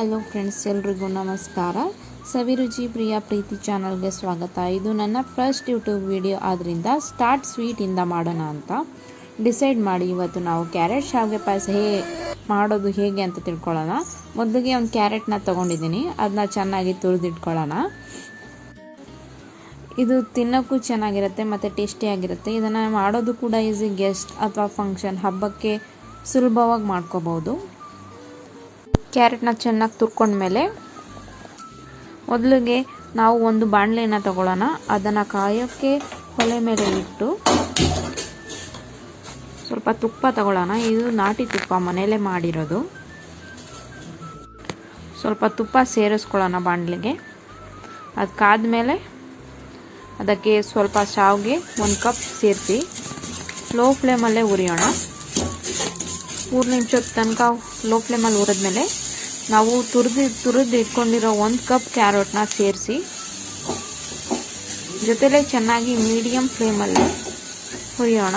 Hello friends, ಎಲ್ರಿಗೂ ನಮಸ್ಕಾರ. ಸವಿರುಚಿ ಪ್ರಿಯ ಪ್ರೀತಿ ಚಾನಲ್ಗೆ ಸ್ವಾಗತ. ಇದು ನನ್ನ ಫಸ್ಟ್ ಯೂಟ್ಯೂಬ್ ವಿಡಿಯೋ ಆದ್ದರಿಂದ ಸ್ಟಾರ್ಟ್ ಸ್ವೀಟಿಂದ ಮಾಡೋಣ ಅಂತ ಡಿಸೈಡ್ ಮಾಡಿ ಇವತ್ತು ನಾವು ಕ್ಯಾರೆಟ್ ಶಾವಿಗೆ ಪಾಯಸ ಮಾಡೋದು ಹೇಗೆ ಅಂತ ತಿಳ್ಕೊಳ್ಳೋಣ. ಮೊದಲಿಗೆ ಒಂದು ಕ್ಯಾರೆಟ್ನ ತೊಗೊಂಡಿದ್ದೀನಿ, ಅದನ್ನ ಚೆನ್ನಾಗಿ ತುರಿದಿಟ್ಕೊಳ್ಳೋಣ. ಇದು ತಿನ್ನೋಕ್ಕೂ ಚೆನ್ನಾಗಿರುತ್ತೆ ಮತ್ತು ಟೇಸ್ಟಿಯಾಗಿರುತ್ತೆ. ಇದನ್ನು ಮಾಡೋದು ಕೂಡ ಈಸಿ. ಗೆಸ್ಟ್ ಅಥವಾ ಫಂಕ್ಷನ್ ಹಬ್ಬಕ್ಕೆ ಸುಲಭವಾಗಿ ಮಾಡ್ಕೋಬೋದು. ಕ್ಯಾರೆಟ್ನ ಚೆನ್ನಾಗಿ ತುರ್ಕೊಂಡ್ಮೇಲೆ ಮೊದಲಿಗೆ ನಾವು ಒಂದು ಬಾಣಲೆನ ತಗೊಳ್ಳೋಣ. ಅದನ್ನು ಕಾಯೋಕ್ಕೆ ಒಲೆ ಮೇಲೆ ಇಟ್ಟು ಸ್ವಲ್ಪ ತುಪ್ಪ ತಗೊಳ್ಳೋಣ. ಇದು ನಾಟಿ ತುಪ್ಪ, ಮನೆಯಲ್ಲೇ ಮಾಡಿರೋದು. ಸ್ವಲ್ಪ ತುಪ್ಪ ಸೇರಿಸ್ಕೊಳ್ಳೋಣ ಬಾಣಲೆಗೆ. ಅದು ಕಾದ್ಮೇಲೆ ಅದಕ್ಕೆ ಸ್ವಲ್ಪ ಶಾವಿಗೆ 1 ಕಪ್ ಸೇರಿಸಿ ಲೋ ಫ್ಲೇಮಲ್ಲೇ ಹುರಿಯೋಣ. 3 ನಿಮಿಷದ ತನಕ ಲೋ ಫ್ಲೇಮಲ್ಲಿ ಹುರಿದ್ಮೇಲೆ ನಾವು ತುರಿದು ಇಟ್ಕೊಂಡಿರೋ 1 ಕಪ್ ಕ್ಯಾರೆಟ್ನ ಸೇರಿಸಿ ಜೊತೆಲೇ ಚೆನ್ನಾಗಿ ಮೀಡಿಯಮ್ ಫ್ಲೇಮಲ್ಲಿ ಹುರಿಯೋಣ.